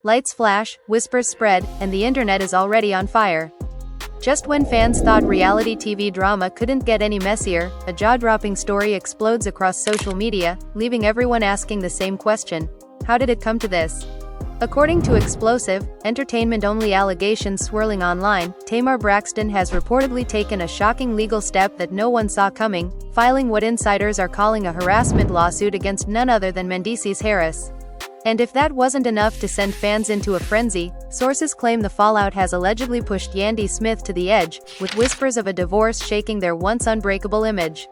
Lights flash, whispers spread, and the internet is already on fire. Just when fans thought reality TV drama couldn't get any messier, a jaw-dropping story explodes across social media, leaving everyone asking the same question: how did it come to this? According to explosive, entertainment-only allegations swirling online, Tamar Braxton has reportedly taken a shocking legal step that no one saw coming, filing what insiders are calling a harassment lawsuit against none other than Mendeecees Harris. And if that wasn't enough to send fans into a frenzy, sources claim the fallout has allegedly pushed Yandy to the edge, with whispers of a divorce shaking their once unbreakable image.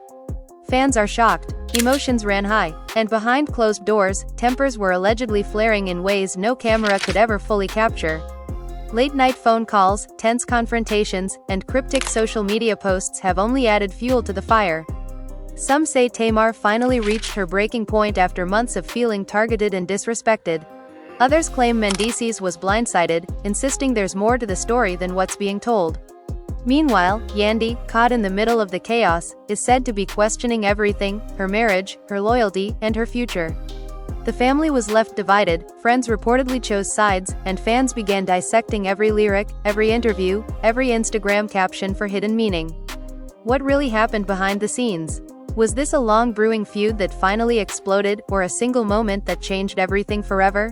Fans are shocked, emotions ran high, and behind closed doors, tempers were allegedly flaring in ways no camera could ever fully capture. Late-night phone calls, tense confrontations, and cryptic social media posts have only added fuel to the fire. Some say Tamar finally reached her breaking point after months of feeling targeted and disrespected. Others claim Mendeecees was blindsided, insisting there's more to the story than what's being told. Meanwhile, Yandy, caught in the middle of the chaos, is said to be questioning everything: her marriage, her loyalty, and her future. The family was left divided, friends reportedly chose sides, and fans began dissecting every lyric, every interview, every Instagram caption for hidden meaning. What really happened behind the scenes? Was this a long brewing feud that finally exploded, or a single moment that changed everything forever?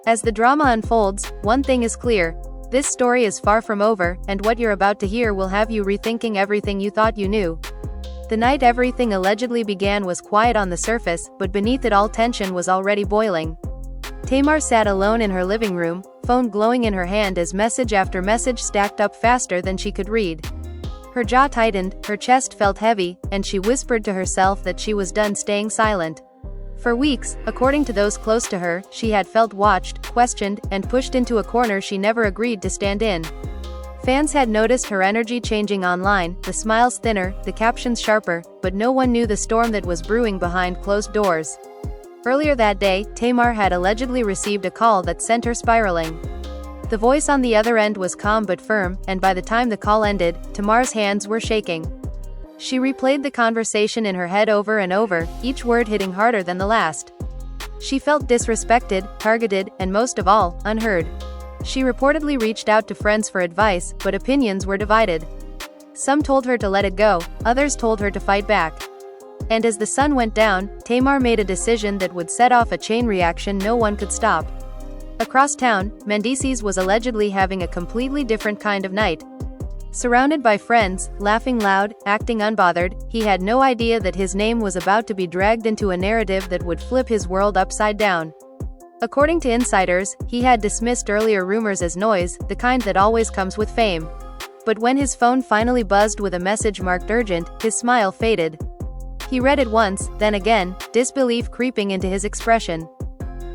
As the drama unfolds, one thing is clear: this story is far from over, and what you're about to hear will have you rethinking everything you thought you knew. The night everything allegedly began was quiet on the surface, but beneath it all tension was already boiling. Tamar sat alone in her living room, phone glowing in her hand as message after message stacked up faster than she could read. Her jaw tightened, her chest felt heavy, and she whispered to herself that she was done staying silent. For weeks, according to those close to her, she had felt watched, questioned, and pushed into a corner she never agreed to stand in. Fans had noticed her energy changing online, the smiles thinner, the captions sharper, but no one knew the storm that was brewing behind closed doors. Earlier that day, Tamar had allegedly received a call that sent her spiraling. The voice on the other end was calm but firm, and by the time the call ended, Tamar's hands were shaking. She replayed the conversation in her head over and over, each word hitting harder than the last. She felt disrespected, targeted, and most of all, unheard. She reportedly reached out to friends for advice, but opinions were divided. Some told her to let it go, others told her to fight back. And as the sun went down, Tamar made a decision that would set off a chain reaction no one could stop. Across town, Mendeecees was allegedly having a completely different kind of night. Surrounded by friends, laughing loud, acting unbothered, he had no idea that his name was about to be dragged into a narrative that would flip his world upside down. According to insiders, he had dismissed earlier rumors as noise, the kind that always comes with fame. But when his phone finally buzzed with a message marked urgent, his smile faded. He read it once, then again, disbelief creeping into his expression.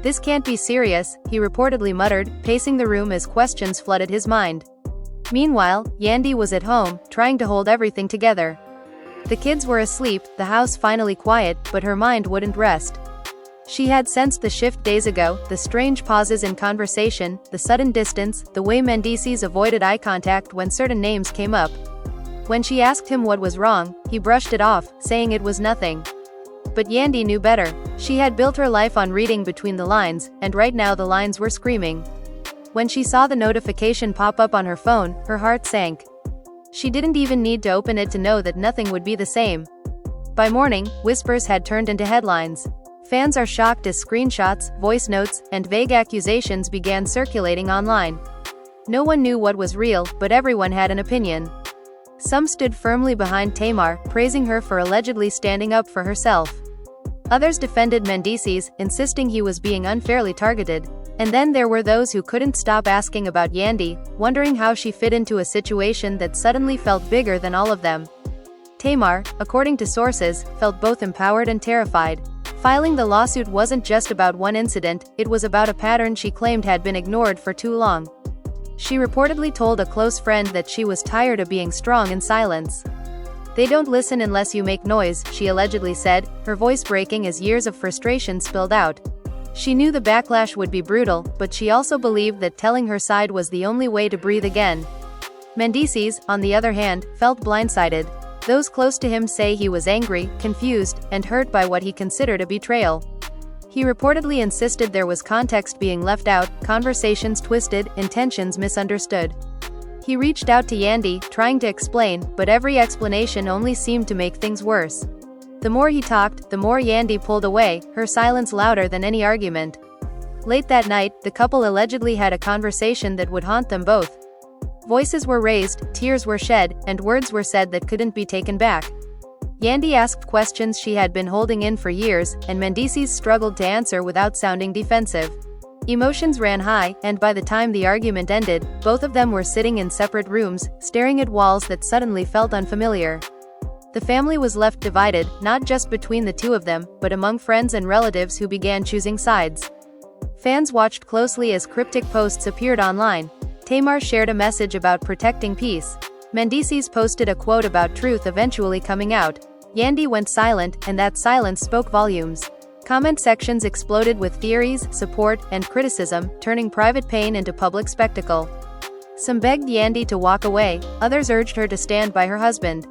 "This can't be serious," he reportedly muttered, pacing the room as questions flooded his mind. Meanwhile, Yandy was at home, trying to hold everything together. The kids were asleep, the house finally quiet, but her mind wouldn't rest. She had sensed the shift days ago, the strange pauses in conversation, the sudden distance, the way Mendeecees avoided eye contact when certain names came up. When she asked him what was wrong, he brushed it off, saying it was nothing. But Yandy knew better. She had built her life on reading between the lines, and right now the lines were screaming. When she saw the notification pop up on her phone, her heart sank. She didn't even need to open it to know that nothing would be the same. By morning, whispers had turned into headlines. Fans are shocked as screenshots, voice notes, and vague accusations began circulating online. No one knew what was real, but everyone had an opinion. Some stood firmly behind Tamar, praising her for allegedly standing up for herself. Others defended Mendeecees, insisting he was being unfairly targeted. And then there were those who couldn't stop asking about Yandy, wondering how she fit into a situation that suddenly felt bigger than all of them. Tamar, according to sources, felt both empowered and terrified. Filing the lawsuit wasn't just about one incident, it was about a pattern she claimed had been ignored for too long. She reportedly told a close friend that she was tired of being strong in silence. "They don't listen unless you make noise," she allegedly said, her voice breaking as years of frustration spilled out. She knew the backlash would be brutal, but she also believed that telling her side was the only way to breathe again. Mendeecees, on the other hand, felt blindsided. Those close to him say he was angry, confused, and hurt by what he considered a betrayal. He reportedly insisted there was context being left out, conversations twisted, intentions misunderstood. He reached out to Yandy, trying to explain, but every explanation only seemed to make things worse. The more he talked, the more Yandy pulled away, her silence louder than any argument. Late that night, the couple allegedly had a conversation that would haunt them both. Voices were raised, tears were shed, and words were said that couldn't be taken back. Yandy asked questions she had been holding in for years, and Mendeecees struggled to answer without sounding defensive. Emotions ran high, and by the time the argument ended, both of them were sitting in separate rooms, staring at walls that suddenly felt unfamiliar. The family was left divided, not just between the two of them, but among friends and relatives who began choosing sides. Fans watched closely as cryptic posts appeared online. Tamar shared a message about protecting peace. Mendeecees posted a quote about truth eventually coming out. Yandy went silent, and that silence spoke volumes. Comment sections exploded with theories, support, and criticism, turning private pain into public spectacle. Some begged Yandy to walk away, others urged her to stand by her husband.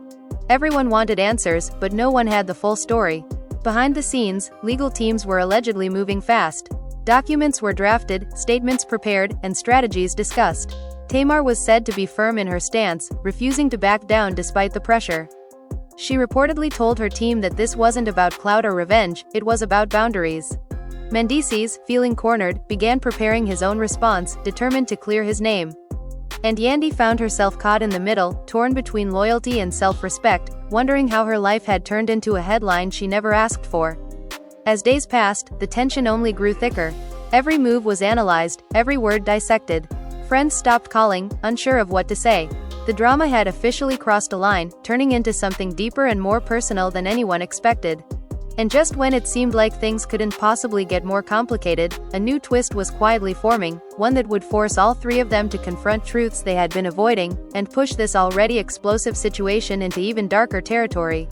Everyone wanted answers, but no one had the full story. Behind the scenes, legal teams were allegedly moving fast. Documents were drafted, statements prepared, and strategies discussed. Tamar was said to be firm in her stance, refusing to back down despite the pressure. She reportedly told her team that this wasn't about clout or revenge, it was about boundaries. Mendeecees, feeling cornered, began preparing his own response, determined to clear his name. And Yandy found herself caught in the middle, torn between loyalty and self-respect, wondering how her life had turned into a headline she never asked for. As days passed, the tension only grew thicker. Every move was analyzed, every word dissected. Friends stopped calling, unsure of what to say. The drama had officially crossed a line, turning into something deeper and more personal than anyone expected. And just when it seemed like things couldn't possibly get more complicated, a new twist was quietly forming, one that would force all three of them to confront truths they had been avoiding, and push this already explosive situation into even darker territory.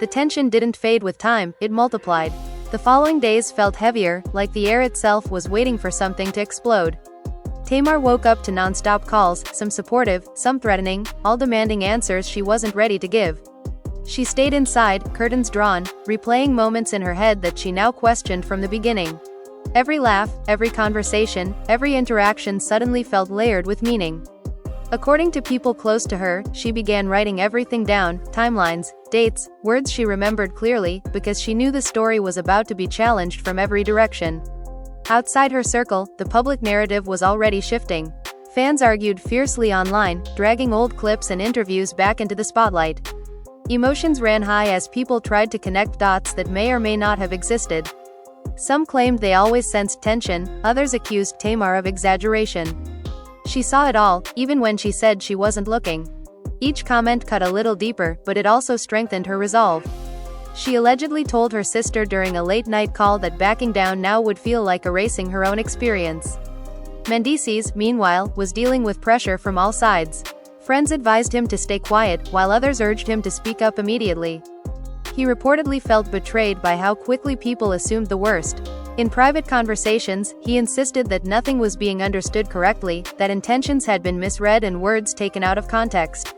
The tension didn't fade with time, it multiplied. The following days felt heavier, like the air itself was waiting for something to explode. Tamar woke up to non-stop calls, some supportive, some threatening, all demanding answers she wasn't ready to give. She stayed inside, curtains drawn, replaying moments in her head that she now questioned from the beginning. Every laugh, every conversation, every interaction suddenly felt layered with meaning. According to people close to her, she began writing everything down, timelines, dates, words she remembered clearly, because she knew the story was about to be challenged from every direction. Outside her circle, the public narrative was already shifting. Fans argued fiercely online, dragging old clips and interviews back into the spotlight. Emotions ran high as people tried to connect dots that may or may not have existed. Some claimed they always sensed tension, others accused Tamar of exaggeration. She saw it all, even when she said she wasn't looking. Each comment cut a little deeper, but it also strengthened her resolve. She allegedly told her sister during a late-night call that backing down now would feel like erasing her own experience. Mendeecees, meanwhile, was dealing with pressure from all sides. Friends advised him to stay quiet, while others urged him to speak up immediately. He reportedly felt betrayed by how quickly people assumed the worst. In private conversations, he insisted that nothing was being understood correctly, that intentions had been misread and words taken out of context.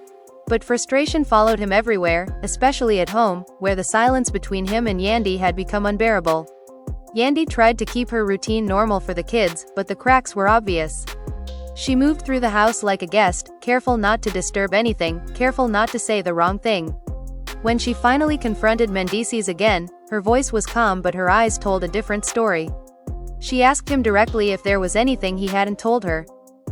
But frustration followed him everywhere, especially at home, where the silence between him and Yandy had become unbearable. Yandy tried to keep her routine normal for the kids, but the cracks were obvious. She moved through the house like a guest, careful not to disturb anything, careful not to say the wrong thing. When she finally confronted Mendeecees again, her voice was calm but her eyes told a different story. She asked him directly if there was anything he hadn't told her.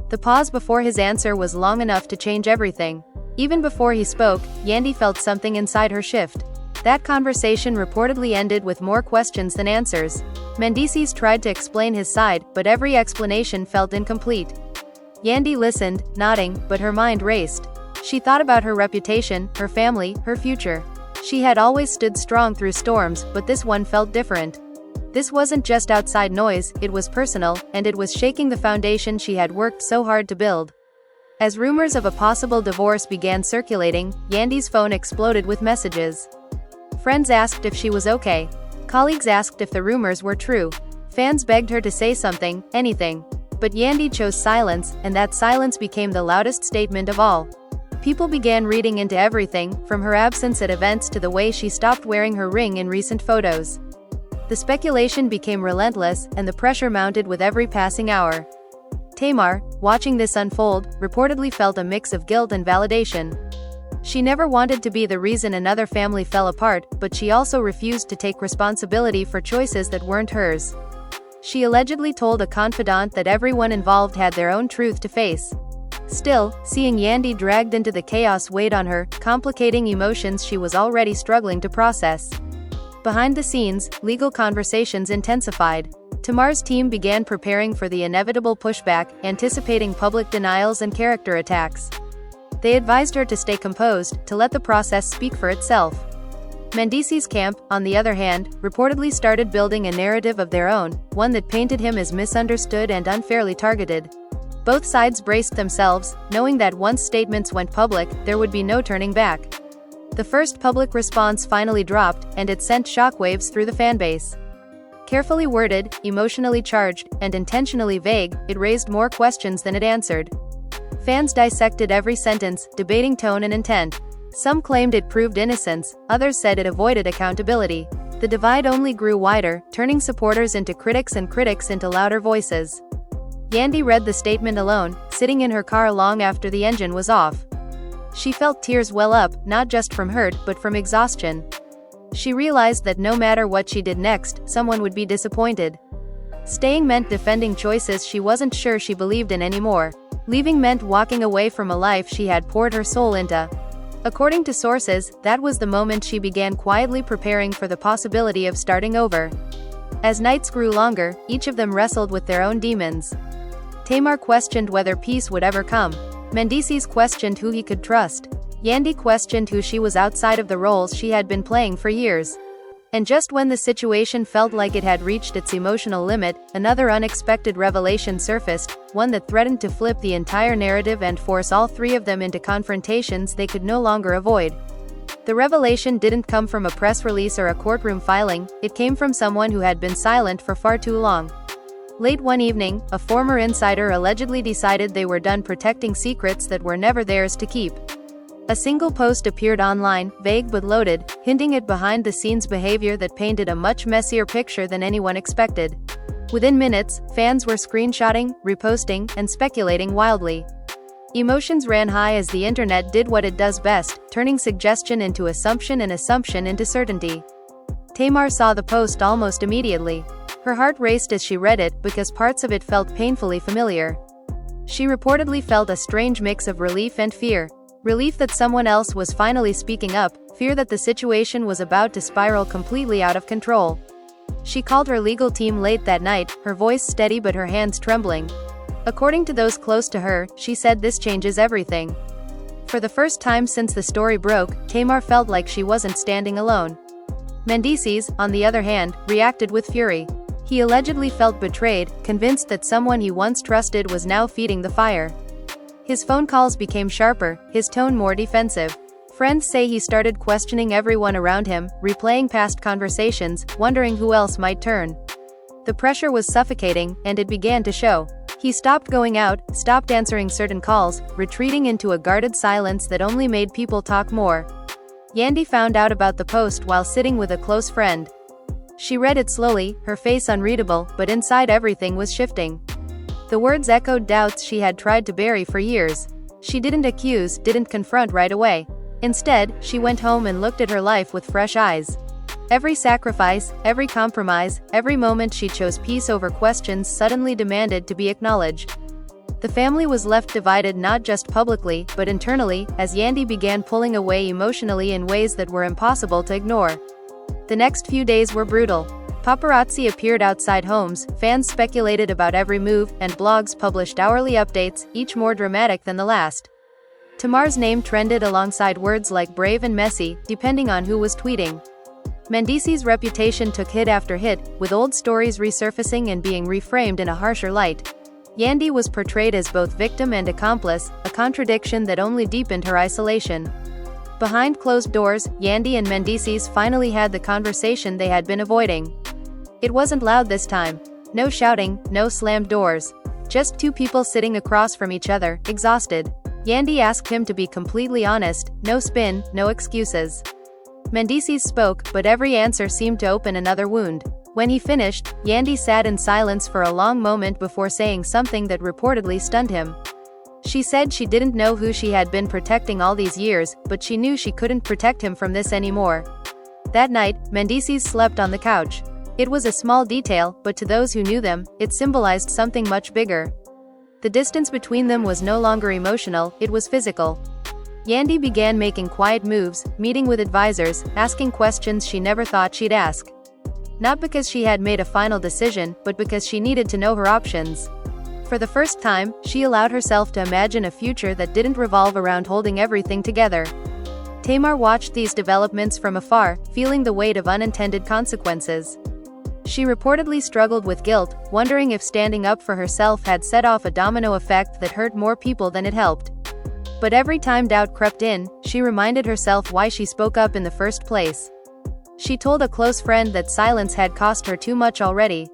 The pause before his answer was long enough to change everything. Even before he spoke, Yandy felt something inside her shift. That conversation reportedly ended with more questions than answers. Mendeecees tried to explain his side, but every explanation felt incomplete. Yandy listened, nodding, but her mind raced. She thought about her reputation, her family, her future. She had always stood strong through storms, but this one felt different. This wasn't just outside noise, it was personal, and it was shaking the foundation she had worked so hard to build. As rumors of a possible divorce began circulating, Yandy's phone exploded with messages. Friends asked if she was okay. Colleagues asked if the rumors were true. Fans begged her to say something, anything. But Yandy chose silence, and that silence became the loudest statement of all. People began reading into everything, from her absence at events to the way she stopped wearing her ring in recent photos. The speculation became relentless, and the pressure mounted with every passing hour. Tamar, watching this unfold, reportedly felt a mix of guilt and validation. She never wanted to be the reason another family fell apart, but she also refused to take responsibility for choices that weren't hers. She allegedly told a confidant that everyone involved had their own truth to face. Still, seeing Yandy dragged into the chaos weighed on her, complicating emotions she was already struggling to process. Behind the scenes, legal conversations intensified. Tamar's team began preparing for the inevitable pushback, anticipating public denials and character attacks. They advised her to stay composed, to let the process speak for itself. Mendeecees' camp, on the other hand, reportedly started building a narrative of their own, one that painted him as misunderstood and unfairly targeted. Both sides braced themselves, knowing that once statements went public, there would be no turning back. The first public response finally dropped, and it sent shockwaves through the fanbase. Carefully worded, emotionally charged, and intentionally vague, it raised more questions than it answered. Fans dissected every sentence, debating tone and intent. Some claimed it proved innocence, others said it avoided accountability. The divide only grew wider, turning supporters into critics and critics into louder voices. Yandy read the statement alone, sitting in her car long after the engine was off. She felt tears well up, not just from hurt, but from exhaustion. She realized that no matter what she did next, someone would be disappointed. Staying meant defending choices she wasn't sure she believed in anymore. Leaving meant walking away from a life she had poured her soul into. According to sources, that was the moment she began quietly preparing for the possibility of starting over. As nights grew longer, each of them wrestled with their own demons. Tamar questioned whether peace would ever come. Mendeecees questioned who he could trust. Yandy questioned who she was outside of the roles she had been playing for years. And just when the situation felt like it had reached its emotional limit, another unexpected revelation surfaced, one that threatened to flip the entire narrative and force all three of them into confrontations they could no longer avoid. The revelation didn't come from a press release or a courtroom filing, it came from someone who had been silent for far too long. Late one evening, a former insider allegedly decided they were done protecting secrets that were never theirs to keep. A single post appeared online, vague but loaded, hinting at behind-the-scenes behavior that painted a much messier picture than anyone expected. Within minutes, fans were screenshotting, reposting, and speculating wildly. Emotions ran high as the internet did what it does best, turning suggestion into assumption and assumption into certainty. Tamar saw the post almost immediately. Her heart raced as she read it, because parts of it felt painfully familiar. She reportedly felt a strange mix of relief and fear. Relief that someone else was finally speaking up, fear that the situation was about to spiral completely out of control. She called her legal team late that night, her voice steady but her hands trembling. According to those close to her, she said this changes everything. For the first time since the story broke, Tamar felt like she wasn't standing alone. Mendeecees, on the other hand, reacted with fury. He allegedly felt betrayed, convinced that someone he once trusted was now feeding the fire. His phone calls became sharper, his tone more defensive. Friends say he started questioning everyone around him, replaying past conversations, wondering who else might turn. The pressure was suffocating, and it began to show. He stopped going out, stopped answering certain calls, retreating into a guarded silence that only made people talk more. Yandy found out about the post while sitting with a close friend. She read it slowly, her face unreadable, but inside everything was shifting. The words echoed doubts she had tried to bury for years. She didn't accuse, didn't confront right away. Instead, she went home and looked at her life with fresh eyes. Every sacrifice, every compromise, every moment she chose peace over questions suddenly demanded to be acknowledged. The family was left divided not just publicly, but internally, as Yandy began pulling away emotionally in ways that were impossible to ignore. The next few days were brutal. Paparazzi appeared outside homes, fans speculated about every move, and blogs published hourly updates, each more dramatic than the last. Tamar's name trended alongside words like brave and messy, depending on who was tweeting. Mendeecees' reputation took hit after hit, with old stories resurfacing and being reframed in a harsher light. Yandy was portrayed as both victim and accomplice, a contradiction that only deepened her isolation. Behind closed doors, Yandy and Mendeecees finally had the conversation they had been avoiding. It wasn't loud this time. No shouting, no slammed doors. Just two people sitting across from each other, exhausted. Yandy asked him to be completely honest, no spin, no excuses. Mendeecees spoke, but every answer seemed to open another wound. When he finished, Yandy sat in silence for a long moment before saying something that reportedly stunned him. She said she didn't know who she had been protecting all these years, but she knew she couldn't protect him from this anymore. That night, Mendeecees slept on the couch. It was a small detail, but to those who knew them, it symbolized something much bigger. The distance between them was no longer emotional, it was physical. Yandy began making quiet moves, meeting with advisors, asking questions she never thought she'd ask. Not because she had made a final decision, but because she needed to know her options. For the first time, she allowed herself to imagine a future that didn't revolve around holding everything together. Tamar watched these developments from afar, feeling the weight of unintended consequences. She reportedly struggled with guilt, wondering if standing up for herself had set off a domino effect that hurt more people than it helped. But every time doubt crept in, she reminded herself why she spoke up in the first place. She told a close friend that silence had cost her too much already.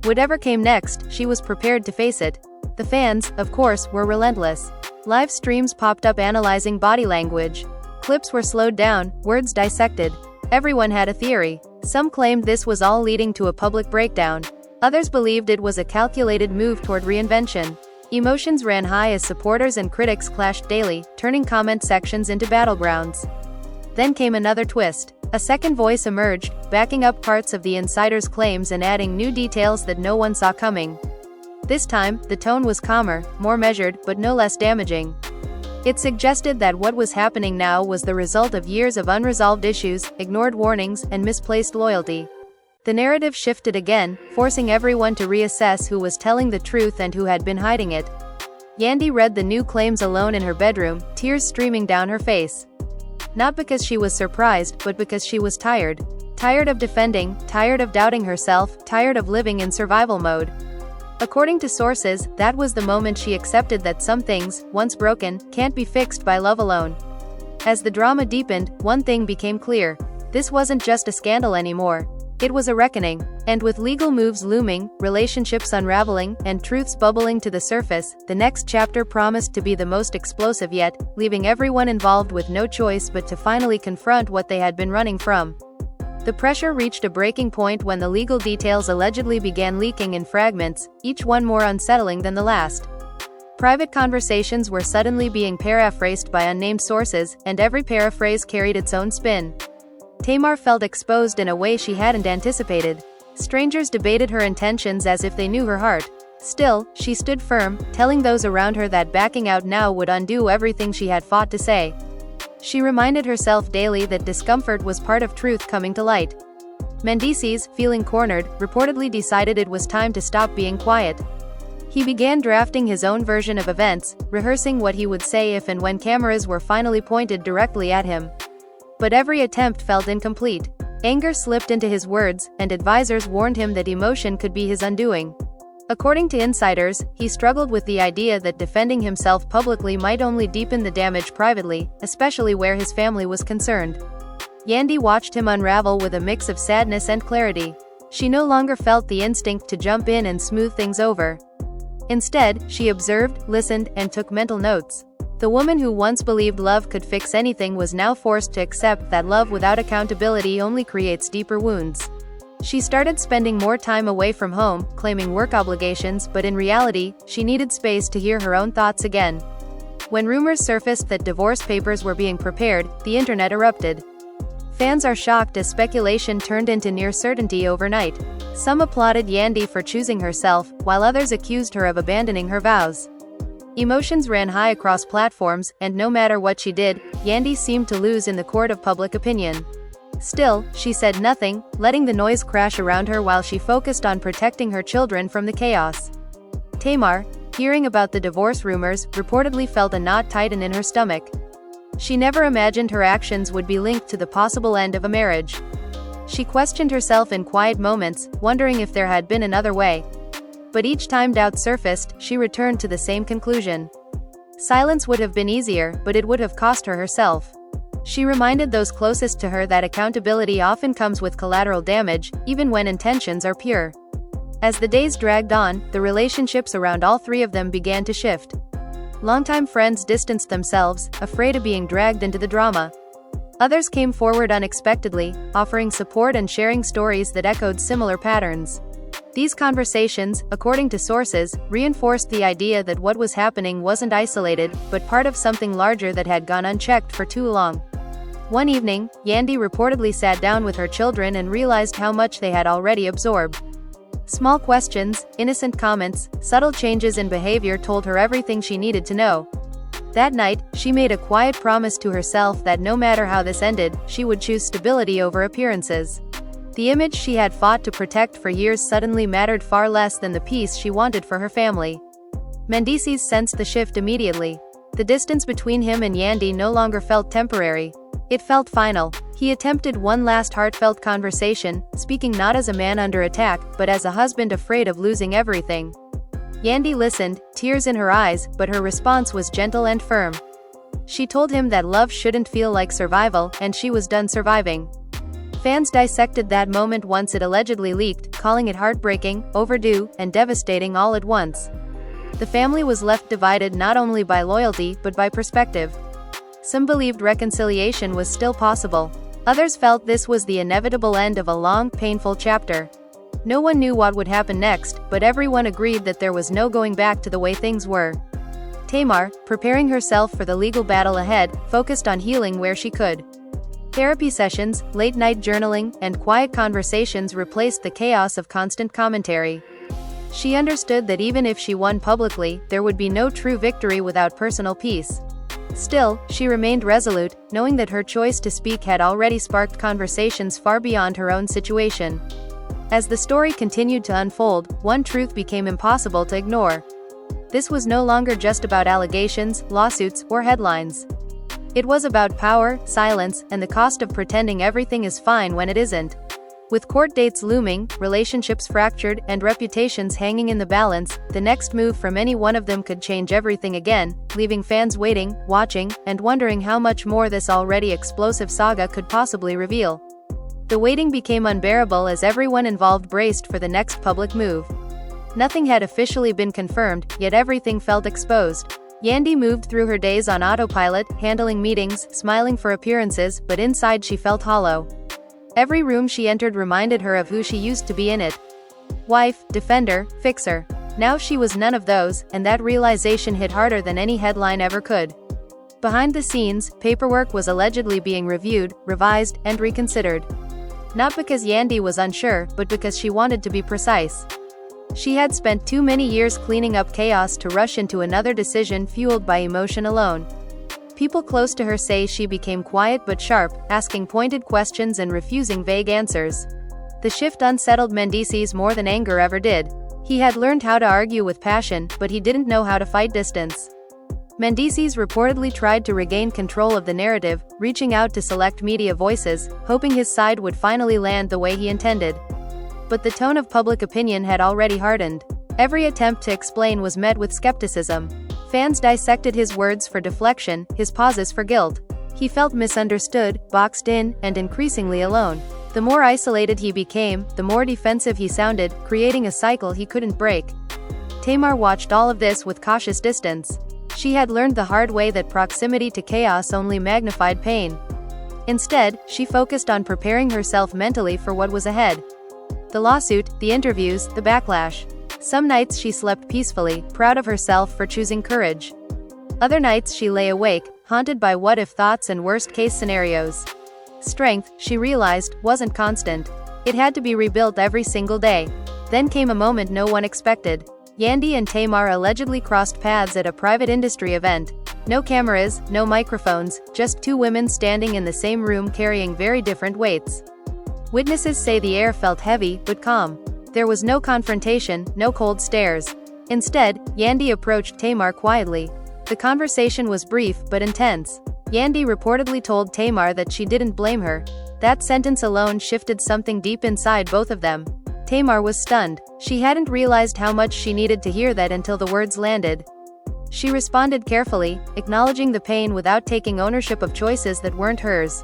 Whatever came next, she was prepared to face it. The fans, of course, were relentless. Live streams popped up analyzing body language. Clips were slowed down, words dissected. Everyone had a theory. Some claimed this was all leading to a public breakdown. Others believed it was a calculated move toward reinvention. Emotions ran high as supporters and critics clashed daily, turning comment sections into battlegrounds. Then came another twist. A second voice emerged, backing up parts of the insider's claims and adding new details that no one saw coming. This time, the tone was calmer, more measured, but no less damaging. It suggested that what was happening now was the result of years of unresolved issues, ignored warnings, and misplaced loyalty. The narrative shifted again, forcing everyone to reassess who was telling the truth and who had been hiding it. Yandy read the new claims alone in her bedroom, tears streaming down her face. Not because she was surprised, but because she was tired. Tired of defending, tired of doubting herself, tired of living in survival mode. According to sources, that was the moment she accepted that some things, once broken, can't be fixed by love alone. As the drama deepened, one thing became clear. This wasn't just a scandal anymore. It was a reckoning. And with legal moves looming, relationships unraveling, and truths bubbling to the surface, the next chapter promised to be the most explosive yet, leaving everyone involved with no choice but to finally confront what they had been running from. The pressure reached a breaking point when the legal details allegedly began leaking in fragments, each one more unsettling than the last. Private conversations were suddenly being paraphrased by unnamed sources, and every paraphrase carried its own spin. Tamar felt exposed in a way she hadn't anticipated. Strangers debated her intentions as if they knew her heart. Still, she stood firm, telling those around her that backing out now would undo everything she had fought to say. She reminded herself daily that discomfort was part of truth coming to light. Mendeecees, feeling cornered, reportedly decided it was time to stop being quiet. He began drafting his own version of events, rehearsing what he would say if and when cameras were finally pointed directly at him. But every attempt felt incomplete. Anger slipped into his words, and advisors warned him that emotion could be his undoing. According to insiders, he struggled with the idea that defending himself publicly might only deepen the damage privately, especially where his family was concerned. Yandy watched him unravel with a mix of sadness and clarity. She no longer felt the instinct to jump in and smooth things over. Instead, she observed, listened, and took mental notes. The woman who once believed love could fix anything was now forced to accept that love without accountability only creates deeper wounds. She started spending more time away from home, claiming work obligations, but in reality, she needed space to hear her own thoughts again. When rumors surfaced that divorce papers were being prepared, the internet erupted. Fans are shocked as speculation turned into near certainty overnight. Some applauded Yandy for choosing herself, while others accused her of abandoning her vows. Emotions ran high across platforms, and no matter what she did, Yandy seemed to lose in the court of public opinion. Still, she said nothing, letting the noise crash around her while she focused on protecting her children from the chaos. Tamar, hearing about the divorce rumors, reportedly felt a knot tighten in her stomach. She never imagined her actions would be linked to the possible end of a marriage. She questioned herself in quiet moments, wondering if there had been another way. But each time doubt surfaced, she returned to the same conclusion. Silence would have been easier, but it would have cost her herself. She reminded those closest to her that accountability often comes with collateral damage, even when intentions are pure. As the days dragged on, the relationships around all three of them began to shift. Longtime friends distanced themselves, afraid of being dragged into the drama. Others came forward unexpectedly, offering support and sharing stories that echoed similar patterns. These conversations, according to sources, reinforced the idea that what was happening wasn't isolated, but part of something larger that had gone unchecked for too long. One evening, Yandy reportedly sat down with her children and realized how much they had already absorbed. Small questions, innocent comments, subtle changes in behavior told her everything she needed to know. That night, she made a quiet promise to herself that no matter how this ended, she would choose stability over appearances. The image she had fought to protect for years suddenly mattered far less than the peace she wanted for her family. Mendeecees sensed the shift immediately. The distance between him and Yandy no longer felt temporary. It felt final. He attempted one last heartfelt conversation, speaking not as a man under attack, but as a husband afraid of losing everything. Yandy listened, tears in her eyes, but her response was gentle and firm. She told him that love shouldn't feel like survival, and she was done surviving. Fans dissected that moment once it allegedly leaked, calling it heartbreaking, overdue, and devastating all at once. The family was left divided not only by loyalty but by perspective. Some believed reconciliation was still possible. Others felt this was the inevitable end of a long, painful chapter. No one knew what would happen next, but everyone agreed that there was no going back to the way things were. Tamar, preparing herself for the legal battle ahead, focused on healing where she could. Therapy sessions, late-night journaling, and quiet conversations replaced the chaos of constant commentary. She understood that even if she won publicly, there would be no true victory without personal peace. Still, she remained resolute, knowing that her choice to speak had already sparked conversations far beyond her own situation. As the story continued to unfold, one truth became impossible to ignore. This was no longer just about allegations, lawsuits, or headlines. It was about power, silence, and the cost of pretending everything is fine when it isn't. With court dates looming, relationships fractured, and reputations hanging in the balance, the next move from any one of them could change everything again, leaving fans waiting, watching, and wondering how much more this already explosive saga could possibly reveal. The waiting became unbearable as everyone involved braced for the next public move. Nothing had officially been confirmed, yet everything felt exposed. Yandy moved through her days on autopilot, handling meetings, smiling for appearances, but inside she felt hollow. Every room she entered reminded her of who she used to be in it. Wife, defender, fixer. Now she was none of those, and that realization hit harder than any headline ever could. Behind the scenes, paperwork was allegedly being reviewed, revised, and reconsidered. Not because Yandy was unsure, but because she wanted to be precise. She had spent too many years cleaning up chaos to rush into another decision fueled by emotion alone. People close to her say she became quiet but sharp, asking pointed questions and refusing vague answers. The shift unsettled Mendeecees more than anger ever did. He had learned how to argue with passion, but he didn't know how to fight distance. Mendeecees reportedly tried to regain control of the narrative, reaching out to select media voices, hoping his side would finally land the way he intended. But the tone of public opinion had already hardened. Every attempt to explain was met with skepticism. Fans dissected his words for deflection, his pauses for guilt. He felt misunderstood, boxed in, and increasingly alone. The more isolated he became, the more defensive he sounded, creating a cycle he couldn't break. Tamar watched all of this with cautious distance. She had learned the hard way that proximity to chaos only magnified pain. Instead, she focused on preparing herself mentally for what was ahead. The lawsuit, the interviews, the backlash. Some nights she slept peacefully, proud of herself for choosing courage. Other nights she lay awake, haunted by what-if thoughts and worst-case scenarios. Strength, she realized, wasn't constant. It had to be rebuilt every single day. Then came a moment no one expected. Yandy and Tamar allegedly crossed paths at a private industry event. No cameras, no microphones, just two women standing in the same room carrying very different weights. Witnesses say the air felt heavy, but calm. There was no confrontation, no cold stares. Instead, Yandy approached Tamar quietly. The conversation was brief, but intense. Yandy reportedly told Tamar that she didn't blame her. That sentence alone shifted something deep inside both of them. Tamar was stunned. She hadn't realized how much she needed to hear that until the words landed. She responded carefully, acknowledging the pain without taking ownership of choices that weren't hers.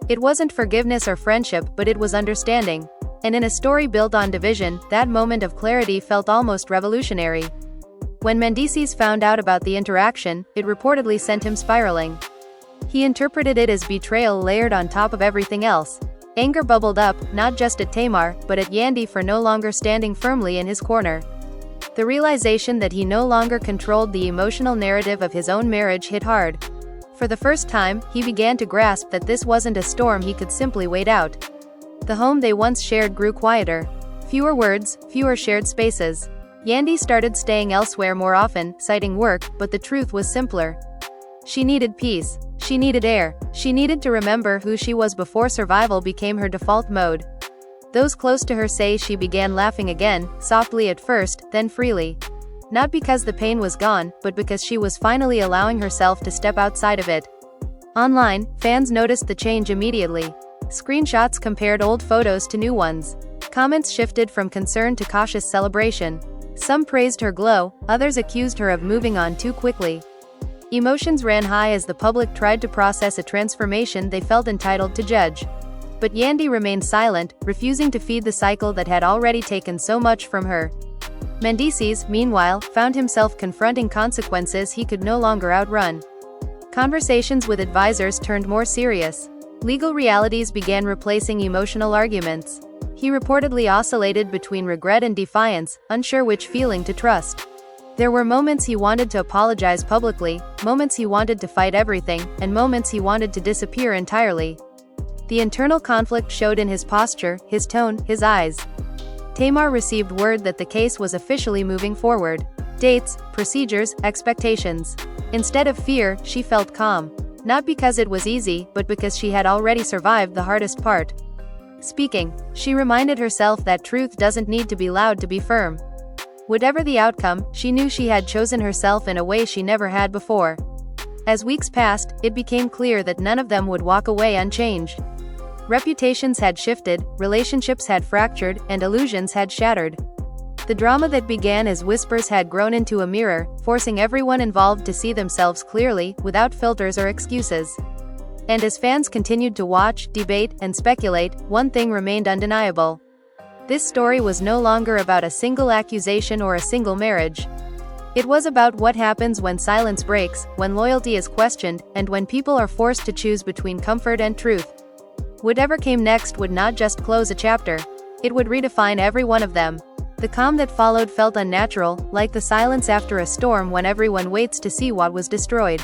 It wasn't forgiveness or friendship, but it was understanding. And in a story built on division, that moment of clarity felt almost revolutionary. When Mendeecees found out about the interaction, it reportedly sent him spiraling. He interpreted it as betrayal layered on top of everything else. Anger bubbled up, not just at Tamar, but at Yandy for no longer standing firmly in his corner. The realization that he no longer controlled the emotional narrative of his own marriage hit hard. For the first time, he began to grasp that this wasn't a storm he could simply wait out. The home they once shared grew quieter. Fewer words, fewer shared spaces. Yandy started staying elsewhere more often, citing work, but the truth was simpler. She needed peace. She needed air. She needed to remember who she was before survival became her default mode. Those close to her say she began laughing again, softly at first, then freely. Not because the pain was gone, but because she was finally allowing herself to step outside of it. Online, fans noticed the change immediately. Screenshots compared old photos to new ones. Comments shifted from concern to cautious celebration. Some praised her glow, others accused her of moving on too quickly. Emotions ran high as the public tried to process a transformation they felt entitled to judge. But Yandy remained silent, refusing to feed the cycle that had already taken so much from her. Mendeecees, meanwhile, found himself confronting consequences he could no longer outrun. Conversations with advisors turned more serious. Legal realities began replacing emotional arguments. He reportedly oscillated between regret and defiance, unsure which feeling to trust. There were moments he wanted to apologize publicly, moments he wanted to fight everything, and moments he wanted to disappear entirely. The internal conflict showed in his posture, his tone, his eyes. Tamar received word that the case was officially moving forward. Dates, procedures, expectations. Instead of fear, she felt calm. Not because it was easy, but because she had already survived the hardest part. Speaking, she reminded herself that truth doesn't need to be loud to be firm. Whatever the outcome, she knew she had chosen herself in a way she never had before. As weeks passed, it became clear that none of them would walk away unchanged. Reputations had shifted, relationships had fractured, and illusions had shattered. The drama that began as whispers had grown into a mirror, forcing everyone involved to see themselves clearly, without filters or excuses. And as fans continued to watch, debate, and speculate, one thing remained undeniable. This story was no longer about a single accusation or a single marriage. It was about what happens when silence breaks, when loyalty is questioned, and when people are forced to choose between comfort and truth. Whatever came next would not just close a chapter. It would redefine every one of them. The calm that followed felt unnatural, like the silence after a storm when everyone waits to see what was destroyed.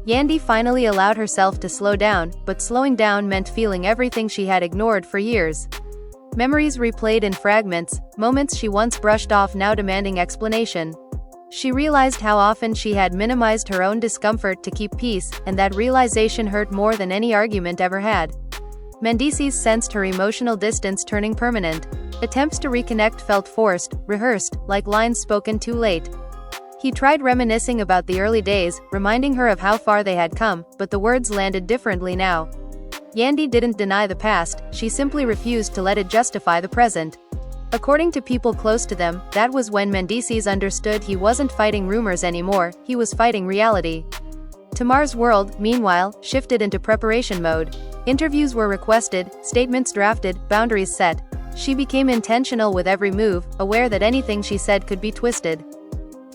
Yandy finally allowed herself to slow down, but slowing down meant feeling everything she had ignored for years. Memories replayed in fragments, moments she once brushed off now demanding explanation. She realized how often she had minimized her own discomfort to keep peace, and that realization hurt more than any argument ever had. Mendeecees sensed her emotional distance turning permanent. Attempts to reconnect felt forced, rehearsed, like lines spoken too late. He tried reminiscing about the early days, reminding her of how far they had come, but the words landed differently now. Yandy didn't deny the past, she simply refused to let it justify the present. According to people close to them, that was when Mendeecees understood he wasn't fighting rumors anymore, he was fighting reality. Tamar's world, meanwhile, shifted into preparation mode. Interviews were requested, statements drafted, boundaries set. She became intentional with every move, aware that anything she said could be twisted.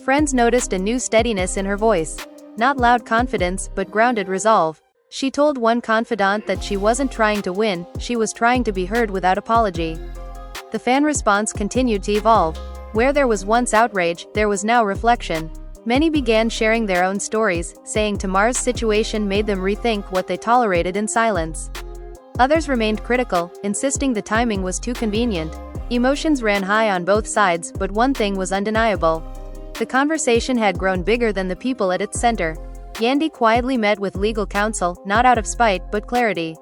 Friends noticed a new steadiness in her voice. Not loud confidence, but grounded resolve. She told one confidant that she wasn't trying to win, she was trying to be heard without apology. The fan response continued to evolve. Where there was once outrage, there was now reflection. Many began sharing their own stories, saying Tamar's situation made them rethink what they tolerated in silence. Others remained critical, insisting the timing was too convenient. Emotions ran high on both sides, but one thing was undeniable. The conversation had grown bigger than the people at its center. Yandy quietly met with legal counsel, not out of spite, but clarity.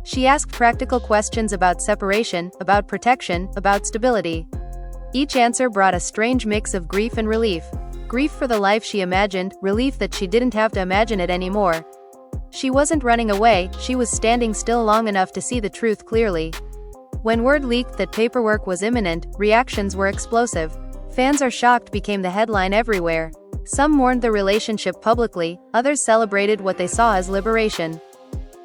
She asked practical questions about separation, about protection, about stability. Each answer brought a strange mix of grief and relief. Grief for the life she imagined, relief that she didn't have to imagine it anymore. She wasn't running away, she was standing still long enough to see the truth clearly. When word leaked that paperwork was imminent, reactions were explosive. Fans are shocked became the headline everywhere. Some mourned the relationship publicly, others celebrated what they saw as liberation.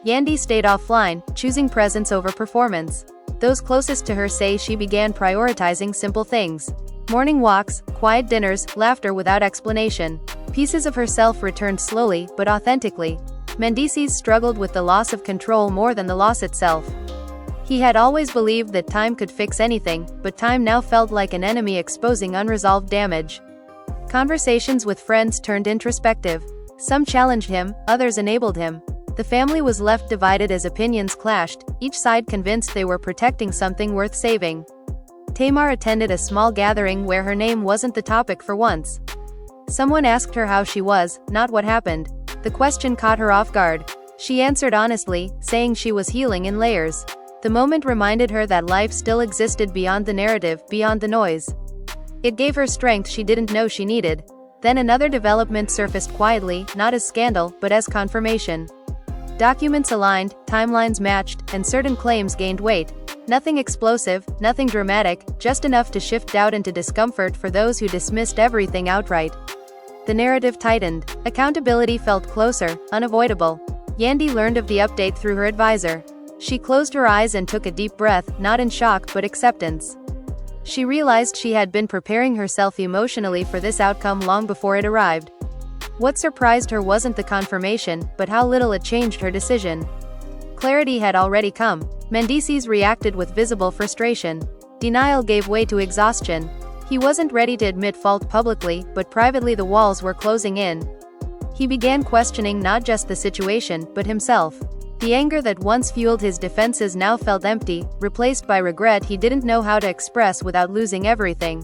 Yandy stayed offline, choosing presence over performance. Those closest to her say she began prioritizing simple things. Morning walks, quiet dinners, laughter without explanation. Pieces of herself returned slowly, but authentically. Mendeecees struggled with the loss of control more than the loss itself. He had always believed that time could fix anything, but time now felt like an enemy exposing unresolved damage. Conversations with friends turned introspective. Some challenged him, others enabled him. The family was left divided as opinions clashed, each side convinced they were protecting something worth saving. Tamar attended a small gathering where her name wasn't the topic for once. Someone asked her how she was, not what happened. The question caught her off guard. She answered honestly, saying she was healing in layers. The moment reminded her that life still existed beyond the narrative, beyond the noise. It gave her strength she didn't know she needed. Then another development surfaced quietly, not as scandal, but as confirmation. Documents aligned, timelines matched, and certain claims gained weight. Nothing explosive, nothing dramatic, just enough to shift doubt into discomfort for those who dismissed everything outright. The narrative tightened. Accountability felt closer, unavoidable. Yandy learned of the update through her advisor. She closed her eyes and took a deep breath, not in shock but acceptance. She realized she had been preparing herself emotionally for this outcome long before it arrived. What surprised her wasn't the confirmation, but how little it changed her decision. Clarity had already come. Mendeecees reacted with visible frustration. Denial gave way to exhaustion. He wasn't ready to admit fault publicly, but privately the walls were closing in. He began questioning not just the situation, but himself. The anger that once fueled his defenses now felt empty, replaced by regret he didn't know how to express without losing everything.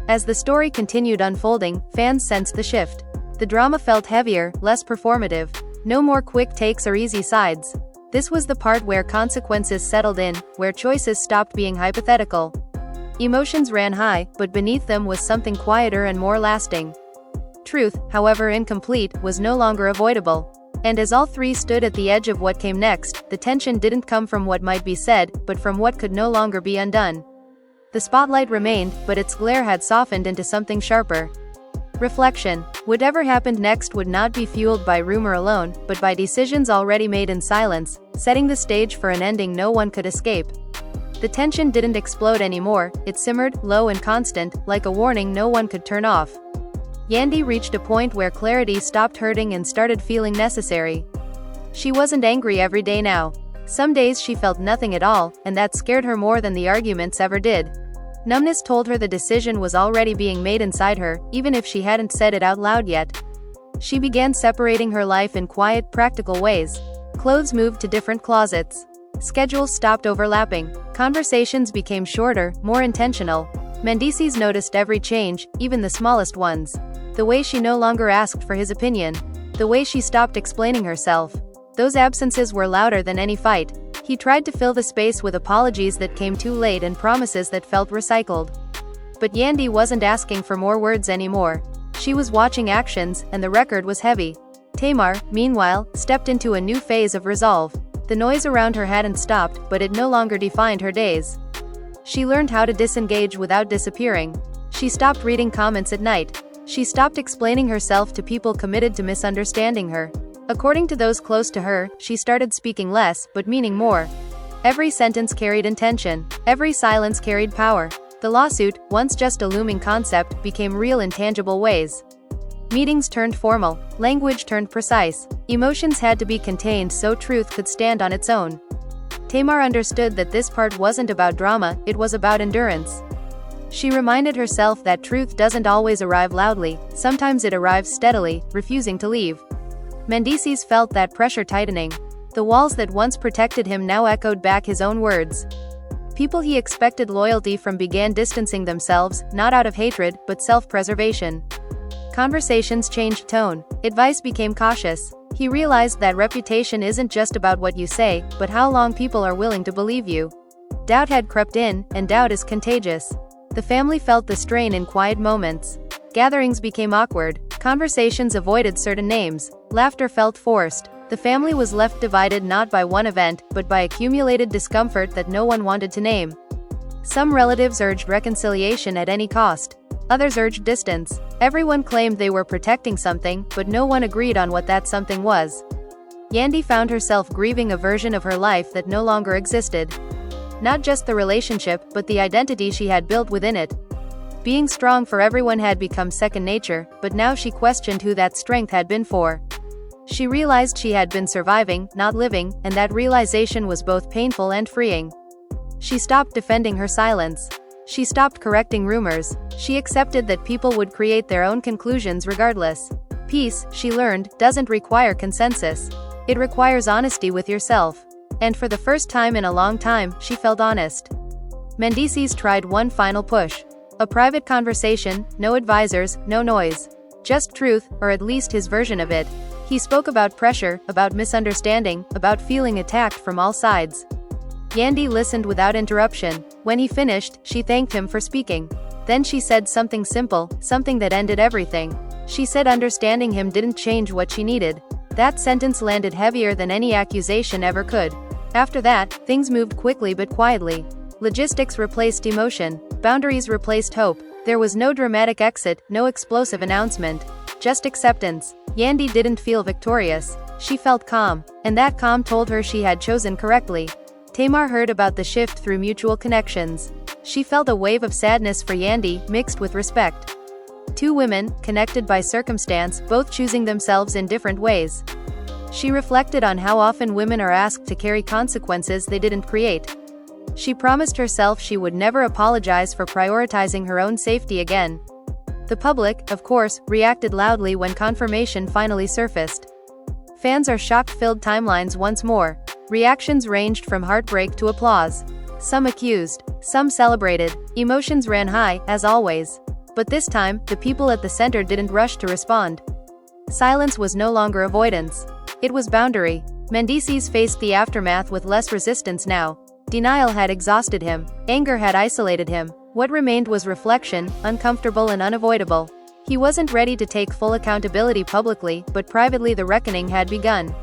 As the story continued unfolding, fans sensed the shift. The drama felt heavier, less performative. No more quick takes or easy sides. This was the part where consequences settled in, where choices stopped being hypothetical. Emotions ran high, but beneath them was something quieter and more lasting. Truth, however incomplete, was no longer avoidable. And as all three stood at the edge of what came next, the tension didn't come from what might be said, but from what could no longer be undone. The spotlight remained, but its glare had softened into something sharper. Reflection. Whatever happened next would not be fueled by rumor alone, but by decisions already made in silence, setting the stage for an ending no one could escape. The tension didn't explode anymore, it simmered, low and constant, like a warning no one could turn off. Yandy reached a point where clarity stopped hurting and started feeling necessary. She wasn't angry every day now. Some days she felt nothing at all, and that scared her more than the arguments ever did. Numbness told her the decision was already being made inside her, even if she hadn't said it out loud yet. She began separating her life in quiet, practical ways. Clothes moved to different closets. Schedules stopped overlapping. Conversations became shorter, more intentional. Mendeecees noticed every change, even the smallest ones. The way she no longer asked for his opinion. The way she stopped explaining herself. Those absences were louder than any fight. He tried to fill the space with apologies that came too late and promises that felt recycled. But Yandy wasn't asking for more words anymore. She was watching actions, and the record was heavy. Tamar, meanwhile, stepped into a new phase of resolve. The noise around her hadn't stopped, but it no longer defined her days. She learned how to disengage without disappearing. She stopped reading comments at night. She stopped explaining herself to people committed to misunderstanding her. According to those close to her, she started speaking less, but meaning more. Every sentence carried intention. Every silence carried power. The lawsuit, once just a looming concept, became real in tangible ways. Meetings turned formal. Language turned precise. Emotions had to be contained so truth could stand on its own. Tamar understood that this part wasn't about drama, it was about endurance. She reminded herself that truth doesn't always arrive loudly, sometimes it arrives steadily, refusing to leave. Mendeecees felt that pressure tightening. The walls that once protected him now echoed back his own words. People he expected loyalty from began distancing themselves, not out of hatred, but self-preservation. Conversations changed tone. Advice became cautious. He realized that reputation isn't just about what you say, but how long people are willing to believe you. Doubt had crept in, and doubt is contagious. The family felt the strain in quiet moments. Gatherings became awkward. Conversations avoided certain names. Laughter felt forced. The family was left divided not by one event, but by accumulated discomfort that no one wanted to name. Some relatives urged reconciliation at any cost. Others urged distance. Everyone claimed they were protecting something, but no one agreed on what that something was. Yandy found herself grieving a version of her life that no longer existed. Not just the relationship, but the identity she had built within it. Being strong for everyone had become second nature, but now she questioned who that strength had been for. She realized she had been surviving, not living, and that realization was both painful and freeing. She stopped defending her silence. She stopped correcting rumors. She accepted that people would create their own conclusions regardless. Peace, she learned, doesn't require consensus. It requires honesty with yourself. And for the first time in a long time, she felt honest. Mendeecees tried one final push. A private conversation, no advisors, no noise. Just truth, or at least his version of it. He spoke about pressure, about misunderstanding, about feeling attacked from all sides. Yandy listened without interruption. When he finished, she thanked him for speaking. Then she said something simple, something that ended everything. She said understanding him didn't change what she needed. That sentence landed heavier than any accusation ever could. After that, things moved quickly but quietly. Logistics replaced emotion. Boundaries replaced hope. There was no dramatic exit, no explosive announcement. Just acceptance. Yandy didn't feel victorious. She felt calm. And that calm told her she had chosen correctly. Tamar heard about the shift through mutual connections. She felt a wave of sadness for Yandy, mixed with respect. Two women, connected by circumstance, both choosing themselves in different ways. She reflected on how often women are asked to carry consequences they didn't create. She promised herself she would never apologize for prioritizing her own safety again. The public, of course, reacted loudly when confirmation finally surfaced. Fans are shock-filled timelines once more. Reactions ranged from heartbreak to applause. Some accused, some celebrated. Emotions ran high, as always. But this time, the people at the center didn't rush to respond. Silence was no longer avoidance. It was boundary. Mendeecees faced the aftermath with less resistance now. Denial had exhausted him. Anger had isolated him. What remained was reflection, uncomfortable and unavoidable. He wasn't ready to take full accountability publicly, but privately the reckoning had begun.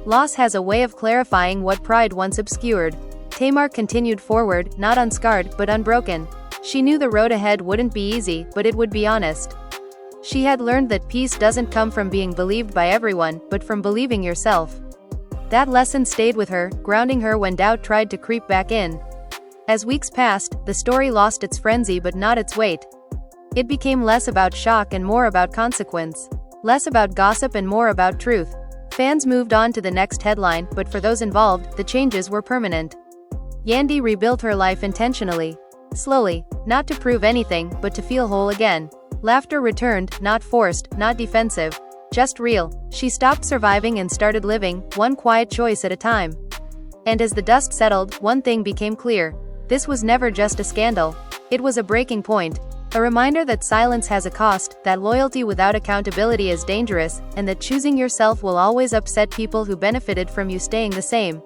Loss has a way of clarifying what pride once obscured. Tamar continued forward, not unscarred, but unbroken. She knew the road ahead wouldn't be easy, but it would be honest. She had learned that peace doesn't come from being believed by everyone, but from believing yourself. That lesson stayed with her, grounding her when doubt tried to creep back in. As weeks passed, the story lost its frenzy but not its weight. It became less about shock and more about consequence. Less about gossip and more about truth. Fans moved on to the next headline, but for those involved, the changes were permanent. Yandy rebuilt her life intentionally. Slowly. Not to prove anything, but to feel whole again. Laughter returned, not forced, not defensive. Just real. She stopped surviving and started living, one quiet choice at a time. And as the dust settled, one thing became clear. This was never just a scandal. It was a breaking point. A reminder that silence has a cost, that loyalty without accountability is dangerous, and that choosing yourself will always upset people who benefited from you staying the same.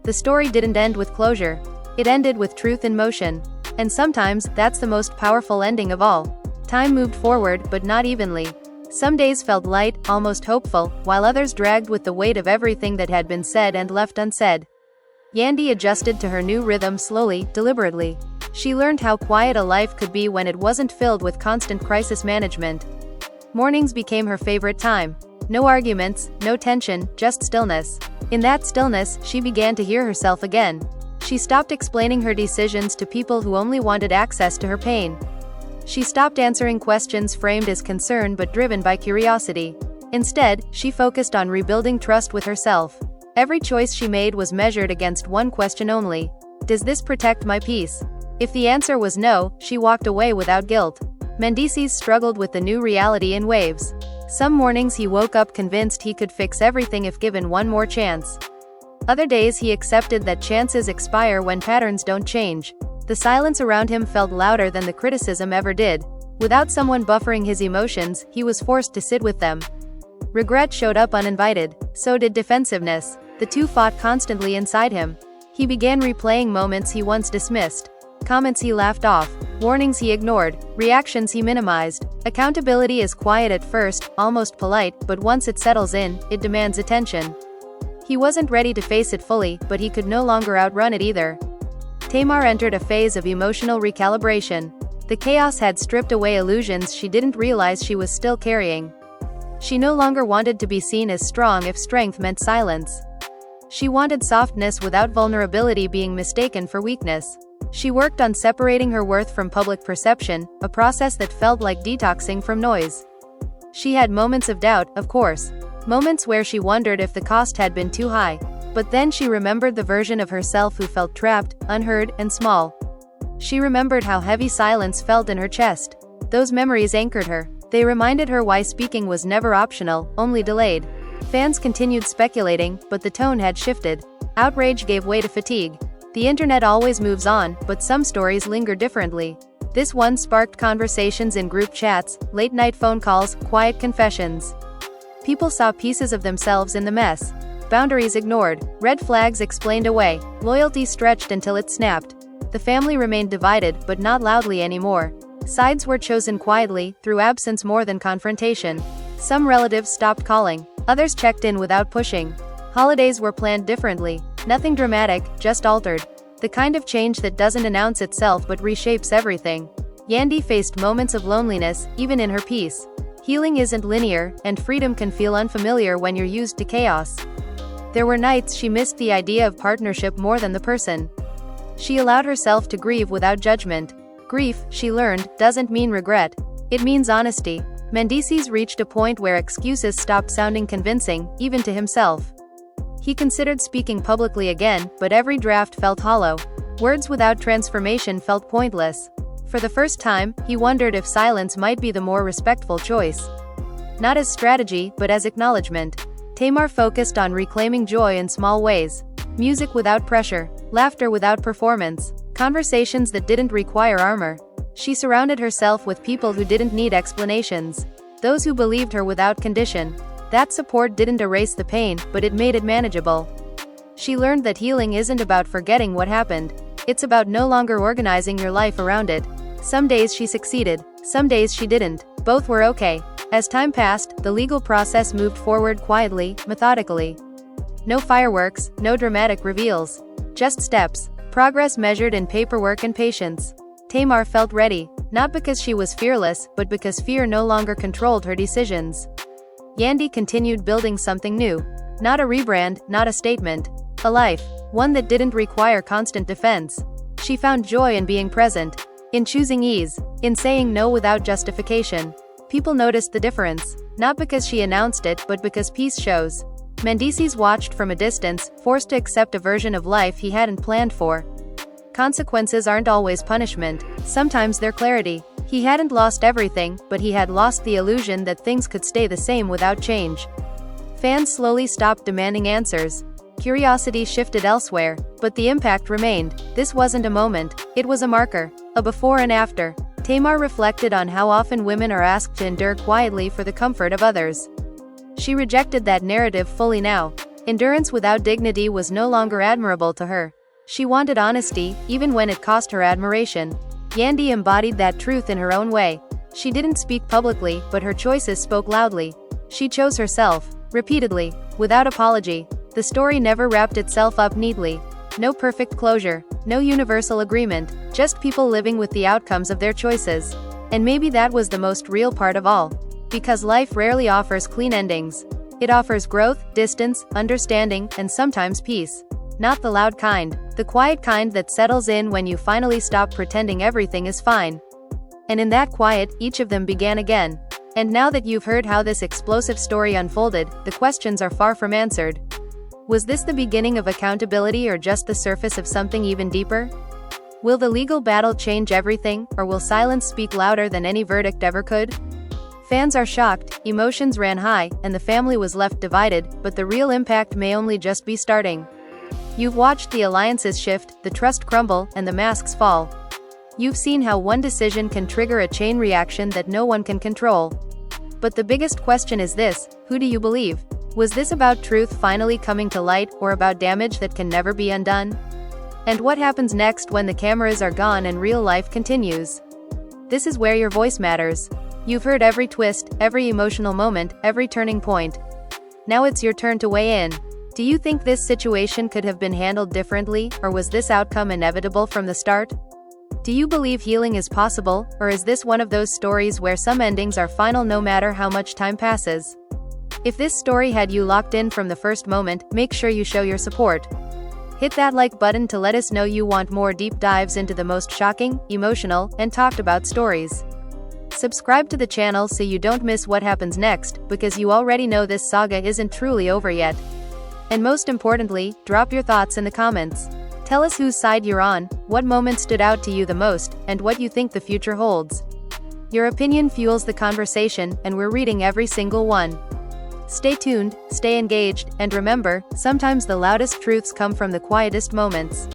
The story didn't end with closure. It ended with truth in motion. And sometimes, that's the most powerful ending of all. Time moved forward, but not evenly. Some days felt light, almost hopeful, while others dragged with the weight of everything that had been said and left unsaid. Yandy adjusted to her new rhythm slowly, deliberately. She learned how quiet a life could be when it wasn't filled with constant crisis management. Mornings became her favorite time. No arguments, no tension, just stillness. In that stillness, she began to hear herself again. She stopped explaining her decisions to people who only wanted access to her pain. She stopped answering questions framed as concern but driven by curiosity. Instead, she focused on rebuilding trust with herself. Every choice she made was measured against one question only. Does this protect my peace? If the answer was no, she walked away without guilt. Mendeecees struggled with the new reality in waves. Some mornings he woke up convinced he could fix everything if given one more chance. Other days he accepted that chances expire when patterns don't change. The silence around him felt louder than the criticism ever did. Without someone buffering his emotions, he was forced to sit with them. Regret showed up uninvited. So did defensiveness. The two fought constantly inside him. He began replaying moments he once dismissed. Comments he laughed off. Warnings he ignored. Reactions he minimized. Accountability is quiet at first, almost polite, but once it settles in, it demands attention. He wasn't ready to face it fully, but he could no longer outrun it either. Tamar entered a phase of emotional recalibration. The chaos had stripped away illusions she didn't realize she was still carrying. She no longer wanted to be seen as strong if strength meant silence. She wanted softness without vulnerability being mistaken for weakness. She worked on separating her worth from public perception, a process that felt like detoxing from noise. She had moments of doubt, of course. Moments where she wondered if the cost had been too high. But then she remembered the version of herself who felt trapped, unheard, and small. She remembered how heavy silence felt in her chest. Those memories anchored her. They reminded her why speaking was never optional, only delayed. Fans continued speculating, but the tone had shifted. Outrage gave way to fatigue. The internet always moves on, but some stories linger differently. This one sparked conversations in group chats, late-night phone calls, quiet confessions. People saw pieces of themselves in the mess. Boundaries ignored, red flags explained away, loyalty stretched until it snapped. The family remained divided, but not loudly anymore. Sides were chosen quietly, through absence more than confrontation. Some relatives stopped calling, others checked in without pushing. Holidays were planned differently. Nothing dramatic, just altered. The kind of change that doesn't announce itself but reshapes everything. Yandy faced moments of loneliness, even in her peace. Healing isn't linear, and freedom can feel unfamiliar when you're used to chaos. There were nights she missed the idea of partnership more than the person. She allowed herself to grieve without judgment. Grief, she learned, doesn't mean regret. It means honesty. Mendeecees reached a point where excuses stopped sounding convincing, even to himself. He considered speaking publicly again, but every draft felt hollow. Words without transformation felt pointless. For the first time, he wondered if silence might be the more respectful choice. Not as strategy, but as acknowledgement. Tamar focused on reclaiming joy in small ways. Music without pressure, laughter without performance, conversations that didn't require armor. She surrounded herself with people who didn't need explanations. Those who believed her without condition. That support didn't erase the pain, but it made it manageable. She learned that healing isn't about forgetting what happened. It's about no longer organizing your life around it. Some days she succeeded, some days she didn't. Both were okay. As time passed, the legal process moved forward quietly, methodically. No fireworks, no dramatic reveals. Just steps. Progress measured in paperwork and patience. Tamar felt ready, not because she was fearless, but because fear no longer controlled her decisions. Yandy continued building something new. Not a rebrand, not a statement. A life. One that didn't require constant defense. She found joy in being present. In choosing ease. In saying no without justification. People noticed the difference. Not because she announced it, but because peace shows. Mendeecees watched from a distance, forced to accept a version of life he hadn't planned for. Consequences aren't always punishment. Sometimes they're clarity. He hadn't lost everything, but he had lost the illusion that things could stay the same without change. Fans slowly stopped demanding answers. Curiosity shifted elsewhere, but the impact remained. This wasn't a moment, it was a marker. A before and after. Tamar reflected on how often women are asked to endure quietly for the comfort of others. She rejected that narrative fully now. Endurance without dignity was no longer admirable to her. She wanted honesty, even when it cost her admiration. Yandy embodied that truth in her own way. She didn't speak publicly, but her choices spoke loudly. She chose herself, repeatedly, without apology. The story never wrapped itself up neatly. No perfect closure, no universal agreement, just people living with the outcomes of their choices. And maybe that was the most real part of all. Because life rarely offers clean endings. It offers growth, distance, understanding, and sometimes peace. Not the loud kind, the quiet kind that settles in when you finally stop pretending everything is fine. And in that quiet, each of them began again. And now that you've heard how this explosive story unfolded, the questions are far from answered. Was this the beginning of accountability or just the surface of something even deeper? Will the legal battle change everything, or will silence speak louder than any verdict ever could? Fans are shocked, emotions ran high, and the family was left divided, but the real impact may only just be starting. You've watched the alliances shift, the trust crumble, and the masks fall. You've seen how one decision can trigger a chain reaction that no one can control. But the biggest question is this: who do you believe? Was this about truth finally coming to light, or about damage that can never be undone? And what happens next when the cameras are gone and real life continues? This is where your voice matters. You've heard every twist, every emotional moment, every turning point. Now it's your turn to weigh in. Do you think this situation could have been handled differently, or was this outcome inevitable from the start? Do you believe healing is possible, or is this one of those stories where some endings are final no matter how much time passes? If this story had you locked in from the first moment, make sure you show your support. Hit that like button to let us know you want more deep dives into the most shocking, emotional, and talked about stories. Subscribe to the channel so you don't miss what happens next, because you already know this saga isn't truly over yet. And most importantly, drop your thoughts in the comments. Tell us whose side you're on, what moment stood out to you the most, and what you think the future holds. Your opinion fuels the conversation, and we're reading every single one. Stay tuned, stay engaged, and remember, sometimes the loudest truths come from the quietest moments.